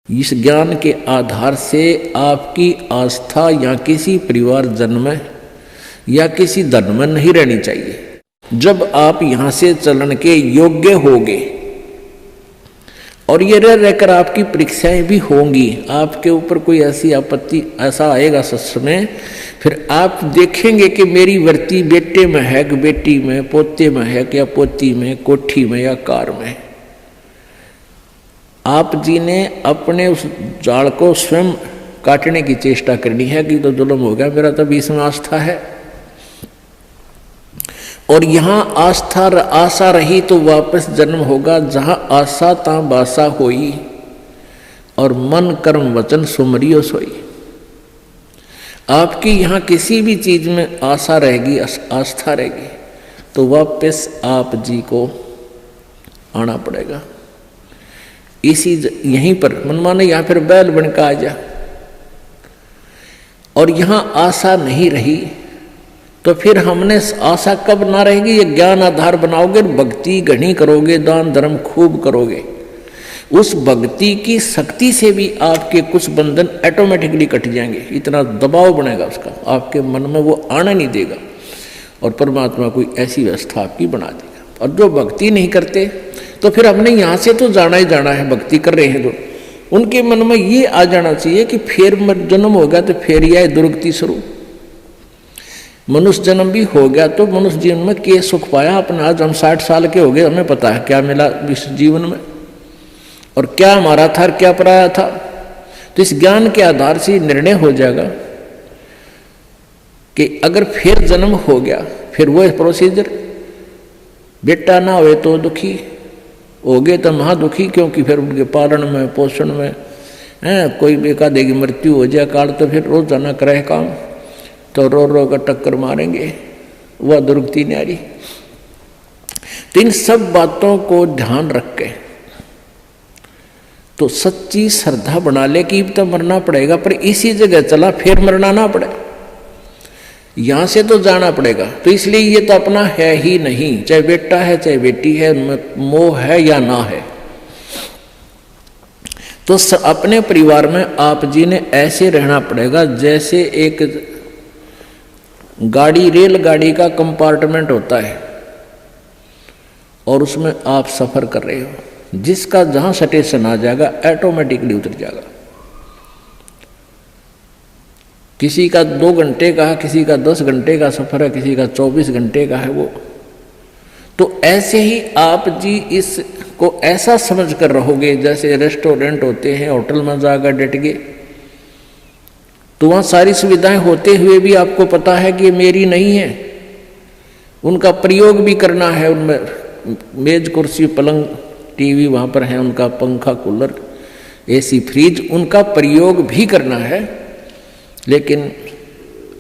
इस ज्ञान के आधार से आपकी आस्था या किसी परिवार जन्म या किसी धन में नहीं रहनी चाहिए। जब आप यहां से चलन के योग्य होगे और ये रहकर आपकी परीक्षाएं भी होंगी, आपके ऊपर कोई ऐसी आपत्ति ऐसा आएगा सत्संग में, फिर आप देखेंगे कि मेरी वृत्ति बेटे में है कि बेटी में, पोते में है कि या पोती में, कोठी में या कार में। आप जी ने अपने उस जाल को स्वयं काटने की चेष्टा करनी है कि तो जुल्म हो गया, मेरा तो बीच में आस्था है। और यहाँ आशा रही तो वापस जन्म होगा, जहाँ आशा ता बासा होई और मन कर्म वचन सुमरियो सोई। आपकी यहाँ किसी भी चीज में आशा रहेगी, आस्था रहेगी, तो वापस आप जी को आना पड़ेगा। इसी यहीं पर मन माने यहाँ फिर बैल बनकर आ जा, और यहाँ आशा नहीं रही तो फिर हमने आशा कब ना रहेगी, ये ज्ञान आधार बनाओगे, भक्ति घनी करोगे, दान धर्म खूब करोगे, उस भक्ति की शक्ति से भी आपके कुछ बंधन ऑटोमेटिकली कट जाएंगे। इतना दबाव बनेगा उसका, आपके मन में वो आना नहीं देगा, और परमात्मा कोई ऐसी व्यवस्था आपकी बना देगा। और जो भक्ति नहीं करते तो फिर हमने यहाँ से तो जाना ही जाना है, भक्ति कर रहे हैं तो उनके मन में ये आ जाना चाहिए कि फिर जन्म होगा तो फिर यह दुर्गति शुरू। मनुष्य जन्म भी हो गया तो मनुष्य जीवन में क्या सुख पाया अपना। आज हम 60 साल के हो गए, हमें पता है क्या मिला इस जीवन में और क्या हमारा था और क्या पराया था। तो इस ज्ञान के आधार से निर्णय हो जाएगा कि अगर फिर जन्म हो गया, फिर वो प्रोसीजर, बेटा ना हुए तो दुखी हो गए तो महादुखी, क्योंकि फिर उनके पालन में पोषण में कोई बेका देगी मृत्यु हो जाए काल, तो फिर रोजाना करे काम तो रो रो का टक्कर मारेंगे, वह दुर्गति न्यारी। तो इन सब बातों को ध्यान रख के तो सच्ची श्रद्धा बना ले कि तो मरना पड़ेगा, पर इसी जगह चला फिर मरना ना पड़े, यहां से तो जाना पड़ेगा। तो इसलिए ये तो अपना है ही नहीं, चाहे बेटा है चाहे बेटी है, मोह है या ना है। तो अपने परिवार में आप जी ने ऐसे रहना पड़ेगा जैसे एक गाड़ी, रेलगाड़ी का कंपार्टमेंट होता है और उसमें आप सफर कर रहे हो, जिसका जहां स्टेशन आ जाएगा ऑटोमेटिकली उतर जाएगा। किसी का 2 घंटे का है, किसी का 10 घंटे का सफर है, किसी का 24 घंटे का है वो। तो ऐसे ही आप जी इसको ऐसा समझ कर रहोगे जैसे रेस्टोरेंट होते हैं, होटल में जाकर डट गए तो वहाँ सारी सुविधाएं होते हुए भी आपको पता है कि ये मेरी नहीं है, उनका प्रयोग भी करना है। उनमें मेज कुर्सी पलंग टीवी वहाँ पर है, उनका पंखा कूलर एसी फ्रिज, उनका प्रयोग भी करना है, लेकिन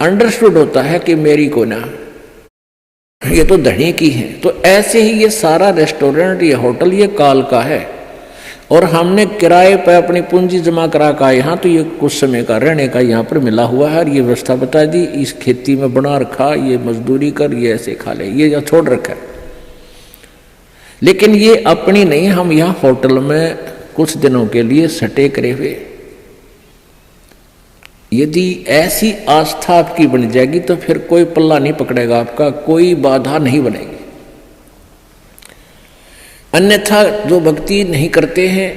अंडरस्टूड होता है कि मेरी को ना, ये तो धनी की है। तो ऐसे ही ये सारा रेस्टोरेंट, ये होटल, ये काल का है, और हमने किराए पर अपनी पूंजी जमा करा का यहाँ, तो ये कुछ समय का रहने का यहाँ पर मिला हुआ है, और ये व्यवस्था बता दी, इस खेती में बना रखा, ये मजदूरी कर, ये ऐसे खा ले, ये छोड़ रखा है। लेकिन ये अपनी नहीं, हम यहाँ होटल में कुछ दिनों के लिए सटे करे हुए। यदि ऐसी आस्था आपकी बन जाएगी तो फिर कोई पल्ला नहीं पकड़ेगा आपका, कोई बाधा नहीं बनेगी। अन्यथा जो भक्ति नहीं करते हैं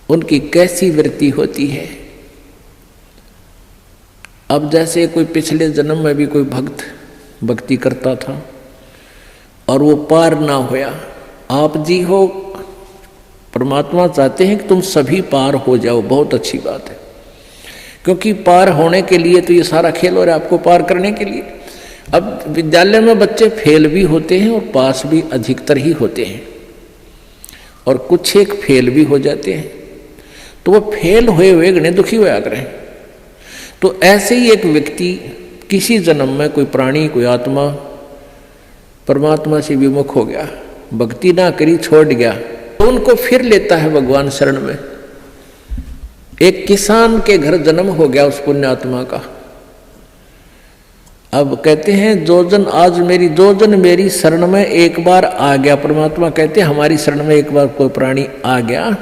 उनकी कैसी वृत्ति होती है। अब जैसे कोई पिछले जन्म में भी कोई भक्त भक्ति करता था और वो पार ना होया, आप जी हो, परमात्मा चाहते हैं कि तुम सभी पार हो जाओ, बहुत अच्छी बात है, क्योंकि पार होने के लिए तो ये सारा खेल हो रहा है आपको पार करने के लिए। अब विद्यालय में बच्चे फेल भी होते हैं और पास भी अधिकतर ही होते हैं, और कुछ एक फेल भी हो जाते हैं, तो वो फेल हुए हुए गणे दुखी होया करें। तो ऐसे ही एक व्यक्ति किसी जन्म में कोई प्राणी, कोई आत्मा परमात्मा से विमुख हो गया, भक्ति ना करी, छोड़ गया, तो उनको फिर लेता है भगवान शरण में। एक किसान के घर जन्म हो गया उस पुण्यात्मा का, अब कहते हैं जो जन मेरी शरण में एक बार आ गया, परमात्मा कहते हैं हमारी शरण में एक बार कोई प्राणी आ गया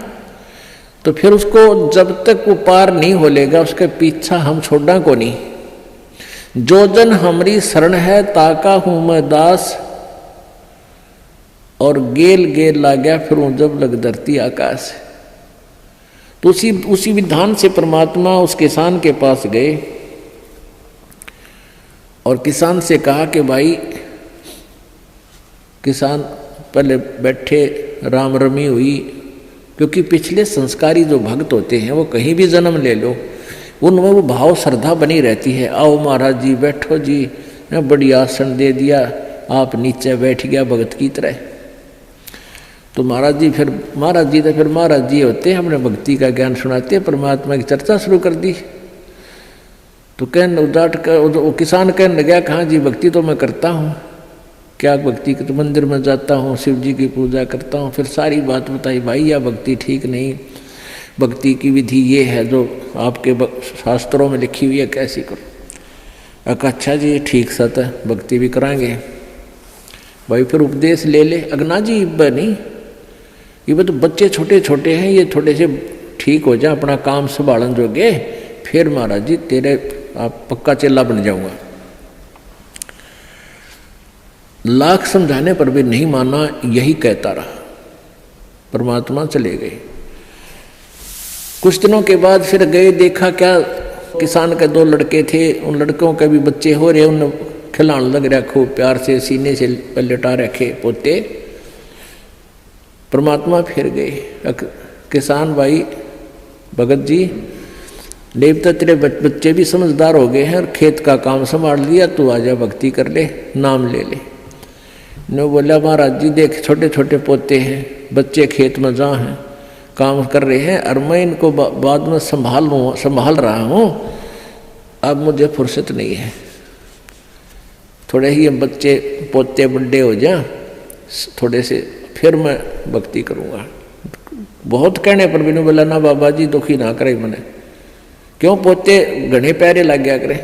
तो फिर उसको जब तक वो पार नहीं हो लेगा उसके पीछा हम छोड़ना को नहीं। जो जन हमारी शरण है ताका हूं मैं दास, और गेल गेल ला गया फिर वो जब लग धरती आकाश। तो उसी विधान से परमात्मा उस किसान के पास गए और किसान से कहा कि भाई, किसान पहले बैठे, राम रमी हुई, क्योंकि पिछले संस्कारी जो भक्त होते हैं वो कहीं भी जन्म ले लो उनमें वो भाव श्रद्धा बनी रहती है। आओ महाराज जी बैठो जी, बड़ी आसन दे दिया, आप नीचे बैठ गया भगत की तरह। तो महाराज जी तो महाराज जी होते हैं, हमने भक्ति का ज्ञान सुनाते, परमात्मा की चर्चा शुरू कर दी। तो वो किसान कहने लगा कहाँ जी भक्ति तो मैं करता हूँ, क्या भक्ति के, तो मंदिर में जाता हूँ, शिव जी की पूजा करता हूँ। फिर सारी बात बताई, भाई यह भक्ति ठीक नहीं, भक्ति की विधि ये है जो आपके शास्त्रों में लिखी हुई है, कैसी करो। अच्छा जी ठीक सत है, भक्ति भी कराएंगे। भाई फिर उपदेश ले ले। अगना जी नहीं, ये तो बच्चे छोटे छोटे हैं, ये थोड़े से ठीक हो जाए, अपना काम संभालन जोगे, फिर महाराज जी तेरे आप पक्का चेला बन जाऊंगा। लाख समझाने पर भी नहीं माना, यही कहता रहा। परमात्मा चले गए। कुछ दिनों के बाद फिर गए, देखा क्या किसान के 2 लड़के थे, उन लड़कों के भी बच्चे हो रहे, उन खिलाने लग रहा खूब प्यार से, सीने से लटा रखे पोते। परमात्मा फिर गए, किसान भाई भगत जी देवता तेरे बच्चे भी समझदार हो गए हैं और खेत का काम संभाल लिया, तू आजा भक्ति कर ले, नाम ले ले। ने बोला महाराज जी देख छोटे छोटे पोते हैं, बच्चे खेत में जहाँ हैं काम कर रहे हैं, और मैं इनको बाद में संभाल रहा हूँ, अब मुझे फुर्सत नहीं है, थोड़े ही बच्चे पोते बड़े हो जाए थोड़े से, फिर मैं भक्ति करूँगा। बहुत कहने पर भी नहीं बोला ना बाबा जी दुखी ना करे मैंने, क्यों पोते घने प्यारे लग गया करे।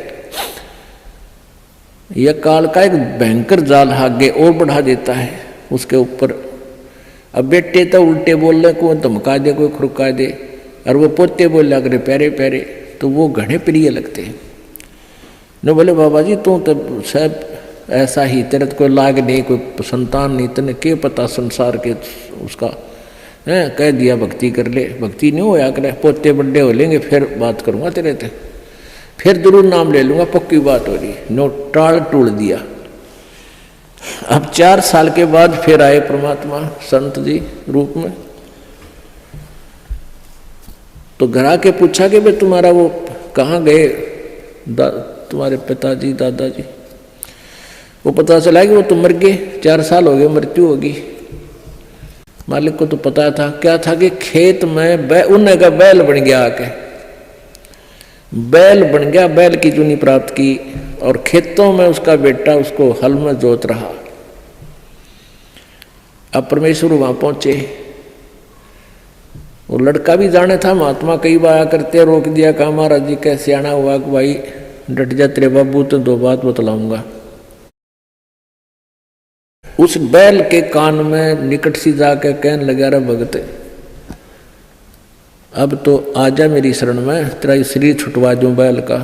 यह काल का एक भयंकर जाल आगे और बढ़ा देता है उसके ऊपर। अब बेटे तो उल्टे बोल रहे, कोई धमका दे, कोई खुरका दे, और वो पोते बोल लग रहे प्यारे प्यारे, तो वो घने प्रिय लगते हैं। न बोले बाबा जी तू तो सब ऐसा ही, तेरे तो कोई लाग नहीं, कोई संतान नहीं, तेने क्या पता संसार के उसका है, कह दिया भक्ति कर ले, भक्ति नहीं होया करे, पोते बड़े हो लेंगे फिर बात करूँगा तेरे से, फिर जरूर नाम ले लूँगा, पक्की बात हो रही। नो टाल टूल दिया। अब 4 साल के बाद फिर आए परमात्मा संत जी रूप में। तो घर आके पूछा कि भाई तुम्हारा वो कहाँ गए तुम्हारे पिताजी दादाजी। वो पता चला कि वो तो मर गए, 4 साल हो गए, मृत्यु होगी। मालिक को तो पता था, क्या था कि खेत में उन्हें का बैल बन गया, आके बैल बन गया, बैल की चुनी प्राप्त की, और खेतों में उसका बेटा उसको हल में जोत रहा। अब परमेश्वर वहां पहुंचे, वो लड़का भी जाने था, महात्मा कई बार करते रोक दिया, कहा महाराज जी कैसे आना हुआ कि भाई डट जा तेरे बाबू, तो 2 बात बतलाऊंगा। उस बैल के कान में निकट सी जाके कहने लगा, रे भगत अब तो आजा मेरी शरण में, तेरा शरीर छुटवा दूं बैल का,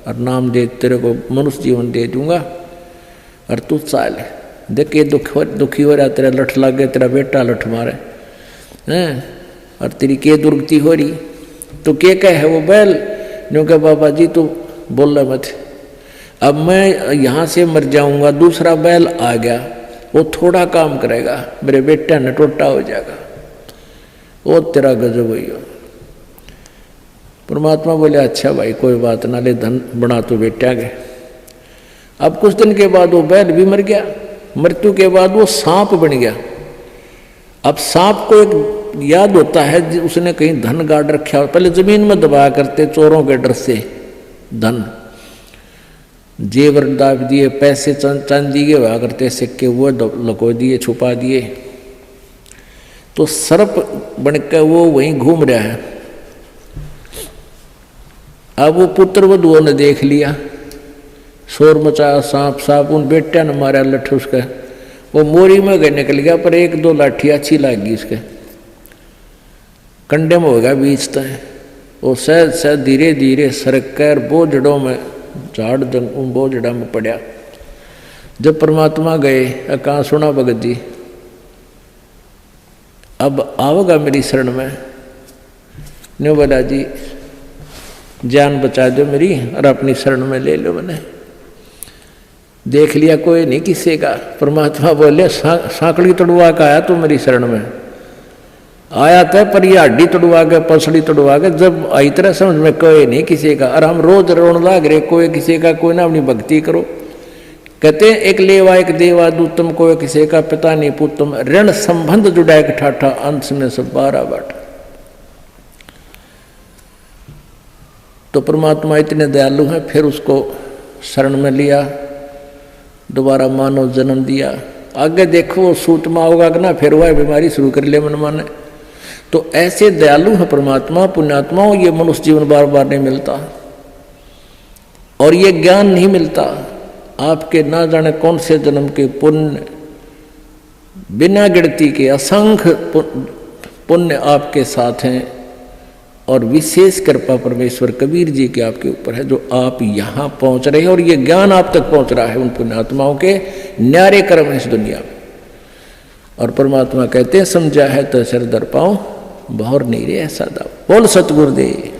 और नाम दे तेरे को मनुष्य जीवन दे दूंगा, और तू चाल देख ये दुखी हो रहा, तेरा लठ लग गया, तेरा बेटा लठ मारे हैं, और तेरी के दुर्गति हो रही, तो क्या कह है वो बैल। न्यों कहा बाबा जी तू बोल रहा मत, अब मैं यहाँ से मर जाऊंगा, दूसरा बैल आ गया, वो थोड़ा काम करेगा, मेरे बेटा ने टोटा हो जाएगा, वो तेरा गजब हुई हो। परमात्मा बोले अच्छा भाई कोई बात ना, ले धन बना तो बेटा गए। अब कुछ दिन के बाद वो बैल भी मर गया, मृत्यु के बाद वो सांप बन गया। अब सांप को एक याद होता है उसने कहीं धन गाड़ रखा, पहले जमीन में दबाया करते चोरों के डर से, धन जेवर दाब दिए, पैसे चांदी के हुआ करते सिक्के, वो लको दिए, छुपा दिए। तो सर्प बनकर वो वहीं घूम रहा है। अब वो पुत्र वधुओं ने देख लिया शोर मचाया, सांप सांप, उन बेटिया ने मारा लठ उसके, वो मोरी में गए निकल गया, पर एक दो लाठी अच्छी लगी उसके, कंडे में हो गया बीच तय। वो सहज सहज धीरे धीरे सरक कर बोझड़ों में, झाड़ उन बोझड़ा में पड़ा। जब परमात्मा गए, कहाँ सुना भगत जी अब आओगा मेरी शरण में, ने बोला जी जान बचा दो मेरी और अपनी शरण में ले लो। मैंने देख लिया कोई नहीं किसी का। परमात्मा बोले सांकड़ी तोड़वा का आया तू मेरी शरण में, आया था पर ये हड्डी तोड़वा के, पसड़ी तोड़वा के, जब आई तरह समझ में कोई नहीं किसी का। और हम रोज रोन लाग रहे कोई किसी का, कोई ना अपनी भक्ति करो। कहते हैं एक लेवा एक देवा दूतम, कोई किसी का पिता नहीं पुतम, ऋण संबंध जुड़ा एक ठाठा, अंत में सब 12 बाटा। तो परमात्मा इतने दयालु हैं, फिर उसको शरण में लिया, दोबारा मानव जन्म दिया। आगे देखो वो सूत में होगा कि ना, फिर वह बीमारी शुरू कर ले मन माने। तो ऐसे दयालु है परमात्मा, पुण्यात्माओं। ये मनुष्य जीवन बार बार नहीं मिलता, और ये ज्ञान नहीं मिलता। आपके ना जाने कौन से जन्म के पुण्य, बिना गिनती के असंख्य पुण्य आपके साथ हैं, और विशेष कृपा परमेश्वर कबीर जी के आपके ऊपर है, जो आप यहाँ पहुँच रहे हैं, और ये ज्ञान आप तक पहुँच रहा है उन पुण्यात्माओं के न्यारे कर्म है इस दुनिया में। और परमात्मा कहते हैं समझा है तो सिर दर पाओ, बहुर नहीं रे ऐसा दाव। बोल सतगुरुदेव।